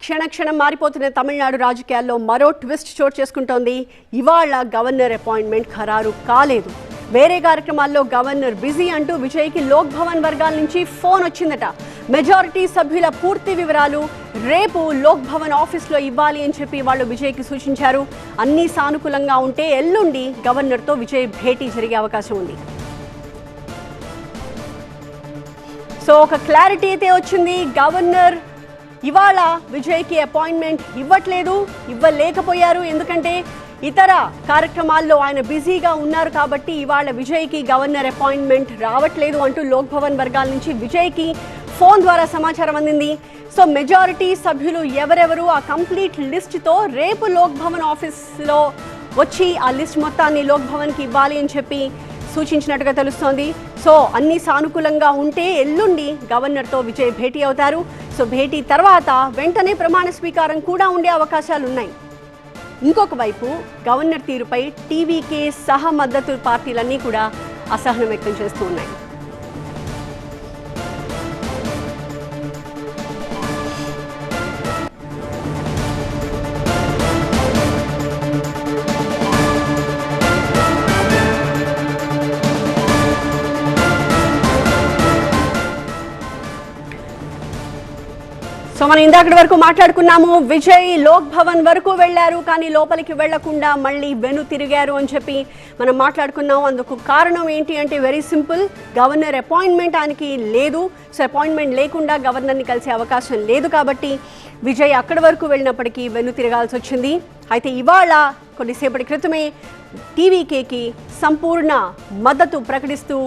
క్షణక్షణం మారిపోతున్న తమిళనాడు రాజకీయాల్లో మరో ట్విస్ట్ చోటు చేసుకుంటోంది. ఇవాళ గవర్నర్ అపాయింట్మెంట్ ఖరారు కాలేదు. వేరే కార్యక్రమాల్లో గవర్నర్ బిజీ అంటూ విజయ్కి లోక్ భవన్ వర్గాల నుంచి ఫోన్ వచ్చిందట. మెజారిటీ సభ్యుల పూర్తి వివరాలు రేపు లోక్ భవన్ ఆఫీస్లో ఇవ్వాలి అని చెప్పి వాళ్ళు విజయ్కి సూచించారు. అన్నీ సానుకూలంగా ఉంటే ఎల్లుండి గవర్నర్తో విజయ్ భేటీ జరిగే అవకాశం ఉంది. సో ఒక క్లారిటీ అయితే వచ్చింది. గవర్నర్ ఇవాళ విజయ్కి అపాయింట్మెంట్ ఇవ్వలేకపోయారు. ఎందుకంటే ఇతర కార్యక్రమాల్లో ఆయన బిజీగా ఉన్నారు కాబట్టి ఇవాళ విజయ్కి గవర్నర్ అపాయింట్మెంట్ రావట్లేదు అంటూ లోక్ భవన్ వర్గాల నుంచి విజయ్కి ఫోన్ ద్వారా సమాచారం అందింది. సో మెజారిటీ సభ్యులు ఎవరెవరు ఆ కంప్లీట్ లిస్ట్తో రేపు లోక్ భవన్ ఆఫీస్లో వచ్చి ఆ లిస్ట్ మొత్తాన్ని లోక్ భవన్కి ఇవ్వాలి అని చెప్పి సూచించినట్టుగా తెలుస్తోంది. సో అన్ని సానుకూలంగా ఉంటే ఎల్లుండి గవర్నర్తో విజయ్ భేటీ అవుతారు. సో భేటీ తర్వాత వెంటనే ప్రమాణ స్వీకారం కూడా ఉండే అవకాశాలున్నాయి. ఇంకొక వైపు గవర్నర్ తీరుపై టీవీకే సహా మద్దతు పార్టీలన్నీ కూడా అసహనం వ్యక్తం చేస్తూ ఉన్నాయి. సో మనం ఇందాకటి వరకు మాట్లాడుకున్నాము. విజయ్ లోక్ భవన్ వరకు వెళ్లారు, కానీ లోపలికి వెళ్లకుండా మళ్ళీ వెను తిరిగారు అని చెప్పి మనం మాట్లాడుకున్నాం. అందుకు కారణం ఏంటి అంటే వెరీ సింపుల్, గవర్నర్ అపాయింట్మెంట్ ఆయనకి లేదు. సో అపాయింట్మెంట్ లేకుండా గవర్నర్ని కలిసే అవకాశం లేదు కాబట్టి విజయ్ అక్కడి వరకు వెళ్ళినప్పటికీ వెను తిరగాల్సి వచ్చింది. అయితే ఇవాళ కొద్దిసేపటి క్రితమే టీవీకేకి సంపూర్ణ మద్దతు ప్రకటిస్తూ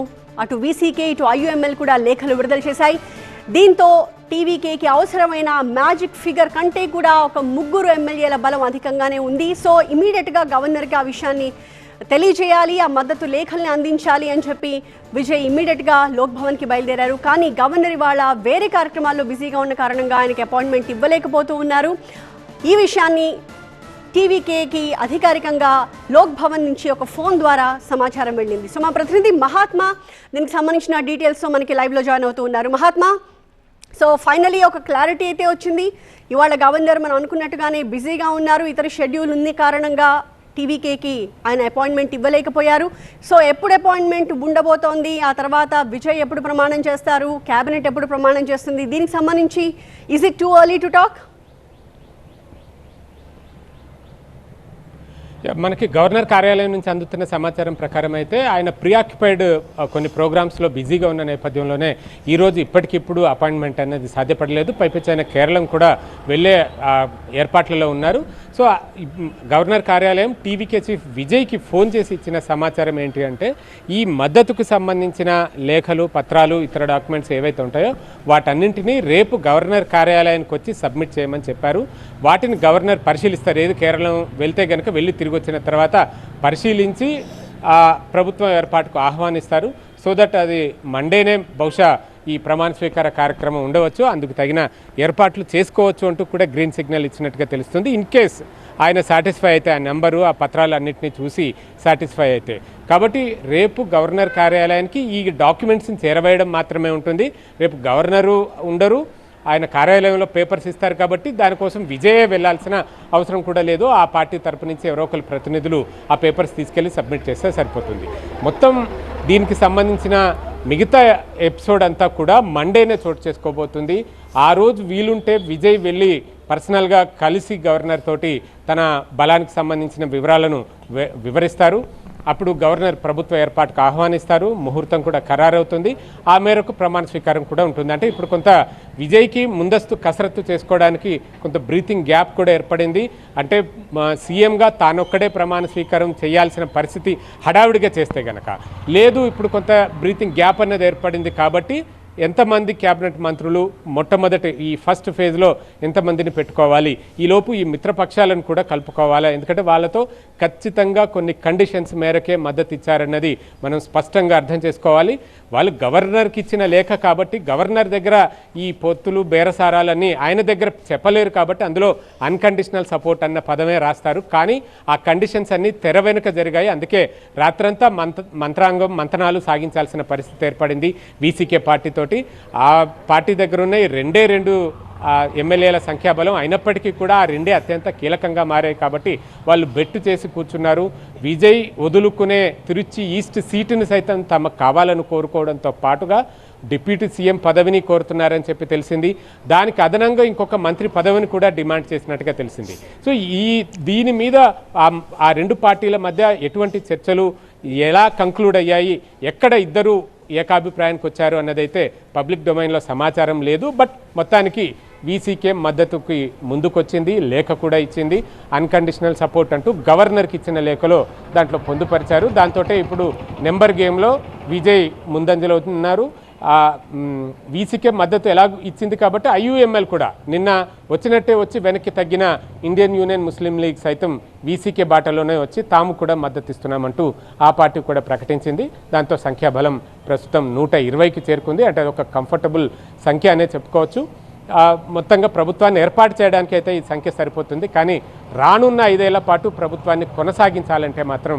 అటు వీసీకే ఇటు ఐయుఎంఎల్ కూడా లేఖలు విడుదల చేశాయి. దీంతో టీవీకేకి అవసరమైన మ్యాజిక్ ఫిగర్ కంటే కూడా ఒక 3 ఎమ్మెల్యేల బలం అధికంగానే ఉంది. సో ఇమీడియట్గా గవర్నర్కి ఆ విషయాన్ని తెలియజేయాలి, ఆ మద్దతు లేఖల్ని అందించాలి అని చెప్పి విజయ్ ఇమీడియట్గా లోక్ భవన్కి బయలుదేరారు. కానీ గవర్నర్ ఇవాళ వేరే కార్యక్రమాల్లో బిజీగా ఉన్న కారణంగా ఆయనకి అపాయింట్మెంట్ ఇవ్వలేకపోతూ ఉన్నారు. ఈ విషయాన్ని టీవీకేకి అధికారికంగా లోక్ భవన్ నుంచి ఒక ఫోన్ ద్వారా సమాచారం వెళ్ళింది. సో మా ప్రతినిధి మహాత్మా దీనికి సంబంధించిన డీటెయిల్స్తో మనకి లైవ్లో జాయిన్ అవుతూ ఉన్నారు. మహాత్మా, సో ఫైనలీ ఒక క్లారిటీ అయితే వచ్చింది. ఇవాళ గవర్నర్ మనం అనుకున్నట్టుగానే బిజీగా ఉన్నారు, ఇతర షెడ్యూల్ ఉంది కారణంగా టీవీకేకి ఆయన అపాయింట్మెంట్ ఇవ్వలేకపోయారు. సో ఎప్పుడు అపాయింట్మెంట్ ఉండబోతోంది, ఆ తర్వాత విజయ్ ఎప్పుడు ప్రమాణం చేస్తారు, క్యాబినెట్ ఎప్పుడు ప్రమాణం చేస్తుంది, దీనికి సంబంధించి is it too early to talk? మనకి గవర్నర్ కార్యాలయం నుంచి అందుతున్న సమాచారం ప్రకారం అయితే ఆయన ప్రీఆక్యుపైడ్ కొన్ని ప్రోగ్రామ్స్లో బిజీగా ఉన్న నేపథ్యంలోనే ఈరోజు ఇప్పటికిప్పుడు అపాయింట్మెంట్ అనేది సాధ్యపడలేదు. పైపెచ్చి ఆయన కేరళం కూడా వెళ్ళే ఏర్పాట్లలో ఉన్నారు. సో గవర్నర్ కార్యాలయం టీవీకే చీఫ్ విజయ్కి ఫోన్ చేసి ఇచ్చిన సమాచారం ఏంటి అంటే ఈ మద్దతుకు సంబంధించిన లేఖలు, పత్రాలు, ఇతర డాక్యుమెంట్స్ ఏవైతే ఉంటాయో వాటన్నింటినీ రేపు గవర్నర్ కార్యాలయానికి వచ్చి సబ్మిట్ చేయమని చెప్పారు. వాటిని గవర్నర్ పరిశీలిస్తారు. ఏది కేరళం వెళ్తే కనుక వెళ్ళి తిరిగి వచ్చిన తర్వాత పరిశీలించి ప్రభుత్వం ఏర్పాటుకు ఆహ్వానిస్తారు. సో దట్ అది మండేనే బహుశా ఈ ప్రమాణ స్వీకార కార్యక్రమం ఉండవచ్చు, అందుకు తగిన ఏర్పాట్లు చేసుకోవచ్చు అంటూ కూడా గ్రీన్ సిగ్నల్ ఇచ్చినట్టుగా తెలుస్తుంది. ఇన్ కేస్ ఆయన సాటిస్ఫై అయితే, ఆ నెంబరు, ఆ పత్రాలు అన్నింటినీ చూసి సాటిస్ఫై అయితే, కాబట్టి రేపు గవర్నర్ కార్యాలయానికి ఈ డాక్యుమెంట్స్ని చేరవేయడం మాత్రమే ఉంటుంది. రేపు గవర్నరు ఉండరు, ఆయన కార్యాలయంలో పేపర్స్ ఇస్తారు కాబట్టి దానికోసం విజయే వెళ్లాల్సిన అవసరం కూడా లేదు. ఆ పార్టీ తరపు నుంచి ఎవరో ఒకరు ప్రతినిధులు ఆ పేపర్స్ తీసుకెళ్లి సబ్మిట్ చేస్తే సరిపోతుంది. మొత్తం దీనికి సంబంధించిన మిగతా ఎపిసోడ్ అంతా కూడా మండేనే చోటు చేసుకోబోతుంది. ఆ రోజు వీలుంటే విజయ్ వెళ్ళి పర్సనల్గా కలిసి గవర్నర్ తోటి తన బలానికి సంబంధించిన వివరాలను వివరిస్తారు. అప్పుడు గవర్నర్ ప్రభుత్వ ఏర్పాటుకు ఆహ్వానిస్తారు, ముహూర్తం కూడా ఖరారవుతుంది. ఆ మేరకు ప్రమాణ స్వీకారం కూడా ఉంటుంది. అంటే ఇప్పుడు కొంత విజయ్కి ముందస్తు కసరత్తు చేసుకోవడానికి కొంత బ్రీతింగ్ గ్యాప్ కూడా ఏర్పడింది. అంటే సీఎంగా తానొక్కడే ప్రమాణ స్వీకారం చేయాల్సిన పరిస్థితి హడావిడిగా చేస్తే గనక లేదు, ఇప్పుడు కొంత బ్రీతింగ్ గ్యాప్ అన్నది ఏర్పడింది. కాబట్టి ఎంతమంది క్యాబినెట్ మంత్రులు మొట్టమొదటి ఈ ఫస్ట్ ఫేజ్లో ఎంతమందిని పెట్టుకోవాలి, ఈలోపు ఈ మిత్రపక్షాలను కూడా కలుపుకోవాలా, ఎందుకంటే వాళ్ళతో ఖచ్చితంగా కొన్ని కండిషన్స్ మేరకే మద్దతు ఇచ్చారన్నది మనం స్పష్టంగా అర్థం చేసుకోవాలి. వాళ్ళు గవర్నర్కి ఇచ్చిన లేఖ కాబట్టి గవర్నర్ దగ్గర ఈ పొత్తులు బేరసారాలన్నీ ఆయన దగ్గర చెప్పలేరు కాబట్టి అందులో అన్కండిషనల్ సపోర్ట్ అన్న పదమే రాస్తారు. కానీ ఆ కండిషన్స్ అన్నీ తెర వెనుక జరిగాయి. అందుకే రాత్రంతా మంత్రాంగం మంతనాలు సాగించాల్సిన పరిస్థితి ఏర్పడింది. వీసీకే పార్టీతో సంఖ్యాబలంతో ఆ పార్టీ దగ్గర ఉన్న ఈ రెండు ఎమ్మెల్యేల సంఖ్యాబలం అయినప్పటికీ కూడా ఆ రెండే అత్యంత కీలకంగా మారాయి కాబట్టి వాళ్ళు బెట్టు చేసి కూర్చున్నారు. విజయ్ వదులుకునే తిరుచి ఈస్ట్ సీటును సైతం తమకు కావాలని కోరుకోవడంతో పాటుగా డిప్యూటీ సీఎం పదవిని కోరుతున్నారని చెప్పి తెలిసింది. దానికి అదనంగా ఇంకొక మంత్రి పదవిని కూడా డిమాండ్ చేసినట్టుగా తెలిసింది. సో దీని మీద ఆ రెండు పార్టీల మధ్య ఎటువంటి చర్చలు ఎలా కంక్లూడ్ అయ్యాయి, ఎక్కడ ఇద్దరు ఏకాభిప్రాయానికి వచ్చారు అన్నదైతే పబ్లిక్ డొమైన్లో సమాచారం లేదు. బట్ మొత్తానికి వీసీకే మద్దతుకి ముందుకొచ్చింది, లేఖ కూడా ఇచ్చింది. అన్కండిషనల్ సపోర్ట్ అంటూ గవర్నర్కి ఇచ్చిన లేఖలో దాంట్లో పొందుపరిచారు. దాంతో ఇప్పుడు నెంబర్ గేమ్లో విజయ్ ముందంజలో ఉన్నారు. వీసీకే మద్దతు ఎలా ఇచ్చింది కాబట్టి ఐయుఎంఎల్ కూడా నిన్న వచ్చినట్టే వచ్చి వెనక్కి తగ్గిన ఇండియన్ యూనియన్ ముస్లిం లీగ్ సైతం వీసీకే బాటలోనే వచ్చి తాము కూడా మద్దతు ఇస్తున్నామంటూ ఆ పార్టీ కూడా ప్రకటించింది. దాంతో సంఖ్యాబలం ప్రస్తుతం 120కి చేరుకుంది. అంటే ఒక కంఫర్టబుల్ సంఖ్య అనే చెప్పుకోవచ్చు. మొత్తంగా ప్రభుత్వాన్ని ఏర్పాటు చేయడానికి అయితే ఈ సంఖ్య సరిపోతుంది. కానీ రానున్న 5 ఏళ్ల పాటు ప్రభుత్వాన్ని కొనసాగించాలంటే మాత్రం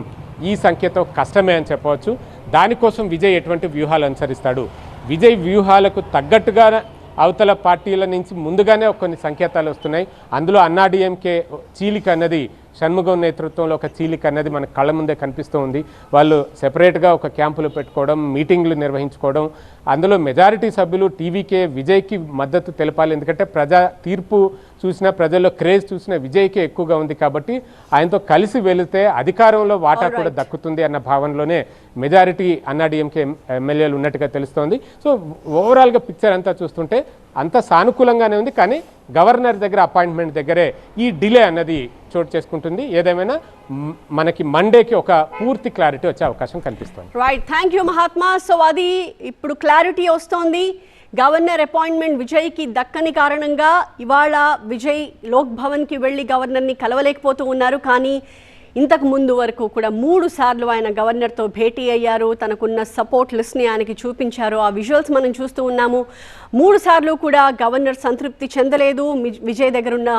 ఈ సంఖ్యతో కష్టమే అని చెప్పవచ్చు. దానికోసం విజయ్ ఎటువంటి వ్యూహాలు అనుసరిస్తాడు, విజయ్ వ్యూహాలకు తగ్గట్టుగా అవతల పార్టీల నుంచి ముందుగానే కొన్ని సంకేతాలు వస్తున్నాయి. అందులో అన్నాడీఎంకే చీలిక అన్నది, షణ్ముగం నేతృత్వంలో ఒక చీలిక అన్నది మన కళ్ళ ముందే కనిపిస్తూ ఉంది. వాళ్ళు సెపరేట్గా ఒక క్యాంపులు పెట్టుకోవడం, మీటింగ్లు నిర్వహించుకోవడం, అందులో మెజారిటీ సభ్యులు టీవీకే విజయ్కి మద్దతు తెలపాలి. ఎందుకంటే ప్రజా తీర్పు చూసినా, ప్రజల్లో క్రేజ్ చూసినా విజయ్కే ఎక్కువగా ఉంది కాబట్టి ఆయనతో కలిసి వెళితే అధికారంలో వాటా కూడా దక్కుతుంది అన్న భావనలోనే మెజారిటీ అన్నాడీఎంకే ఎమ్మెల్యేలు ఉన్నట్టుగా తెలుస్తోంది. సో ఓవరాల్గా పిక్చర్ అంతా చూస్తుంటే అంత సానుకూలంగానే ఉంది. కానీ గవర్నర్ దగ్గర అపాయింట్మెంట్ దగ్గరే ఈ డిలే అన్నది చోటు చేసుకుంటుంది. ఏదేమైనా మనకి మండేకి ఒక పూర్తి క్లారిటీ వచ్చే అవకాశం కనిపిస్తుంది. Right, thank you Mahatma. So అది ఇప్పుడు క్లారిటీ వస్తోంది. గవర్నర్ అపాయింట్మెంట్ విజయ్కి దక్కని కారణంగా ఇవాళ విజయ్ లోక్ భవన్కి వెళ్ళి గవర్నర్ని కలవలేకపోతూ ఉన్నారు. కానీ ఇంతకు ముందు వరకు కూడా 3 సార్లు ఆయన గవర్నర్తో భేటీ అయ్యారు. తనకున్న సపోర్ట్ లిస్ట్ని ఆయనకి చూపించారు. ఆ విజువల్స్ మనం చూస్తూ ఉన్నాము. 3 సార్లు కూడా గవర్నర్ సంతృప్తి చెందలేదు విజయ్ దగ్గర ఉన్న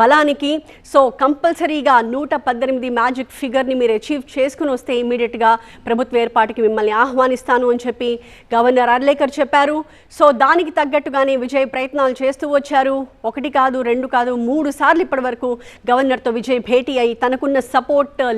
బలానికి. సో కంపల్సరీగా 118 మ్యాజిక్ ఫిగర్ని మీరు అచీవ్ చేసుకుని వస్తే ఇమీడియట్గా ప్రభుత్వ ఏర్పాటుకి మిమ్మల్ని ఆహ్వానిస్తాను అని చెప్పి గవర్నర్ అర్లేకర్ చెప్పారు. సో దానికి తగ్గట్టుగానే విజయ్ ప్రయత్నాలు చేస్తూ వచ్చారు. 1 కాదు, 2 కాదు, 3 సార్లు ఇప్పటి వరకు గవర్నర్తో విజయ్ భేటీ అయ్యి తనకున్న సపోర్ట్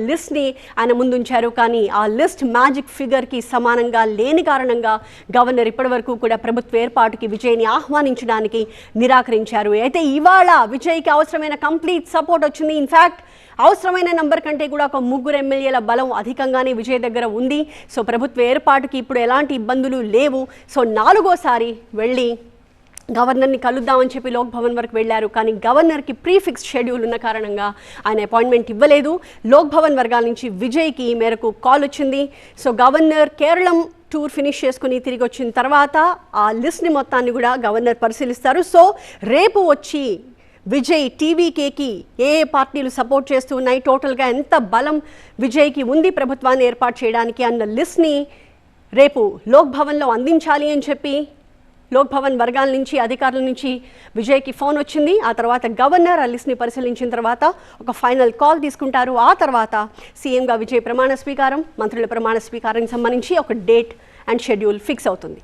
లిస్ట్ని ఆయన ముందుంచారు. కానీ ఆ లిస్ట్ మ్యాజిక్ ఫిగర్కి సమానంగా లేని కారణంగా గవర్నర్ ఇప్పటి వరకు కూడా ప్రభుత్వ ఏర్పాటుకి విజయ్ని ఆహ్వానించడానికి నిరాకరించారు. అయితే ఇవాళ విజయ్కి అవసరమైన కంప్లీట్ సపోర్ట్ వచ్చింది. ఇన్ఫ్యాక్ట్ అవసరమైన నంబర్ కంటే కూడా ఒక 3 ఎమ్మెల్యేల బలం అధికంగానే విజయ్ దగ్గర ఉంది. సో ప్రభుత్వ ఏర్పాటుకి ఇప్పుడు ఎలాంటి ఇబ్బందులు లేవు. సో 4వసారి వెళ్ళి గవర్నర్ని కలుద్దామని చెప్పి లోక్ భవన్ వరకు వెళ్ళారు. కానీ గవర్నర్కి ప్రీఫిక్స్ షెడ్యూల్ ఉన్న కారణంగా ఆయన అపాయింట్మెంట్ ఇవ్వలేదు. లోక్ భవన్ వర్గాల నుంచి విజయ్కి ఈ మేరకు కాల్ వచ్చింది. So governor Keralam tour finish చేసుకుని తిరిగి వచ్చిన తర్వాత ఆ లిస్ట్ని మొత్తాన్ని కూడా గవర్నర్ పరిశీలిస్తారు. సో రేపు వచ్చి విజయ్ టీవీకేకి ఏ పార్టీలు సపోర్ట్ చేస్తూ ఉన్నాయి, టోటల్గా ఎంత బలం విజయ్కి ఉంది ప్రభుత్వాన్ని ఏర్పాటు చేయడానికి అన్న లిస్ట్ని రేపు లోక్ భవన్లో అందించాలి అని చెప్పి లోక్ భవన్ వర్గాల నుంచి, అధికారుల నుంచి విజయ్కి ఫోన్ వచ్చింది. ఆ తర్వాత గవర్నర్ ఆ లిస్ట్ని పరిశీలించిన తర్వాత ఒక ఫైనల్ కాల్ తీసుకుంటారు. ఆ తర్వాత సీఎంగా విజయ్ ప్రమాణ స్వీకారం, మంత్రుల ప్రమాణ స్వీకారానికి సంబంధించి ఒక డేట్ అండ్ షెడ్యూల్ ఫిక్స్ అవుతుంది.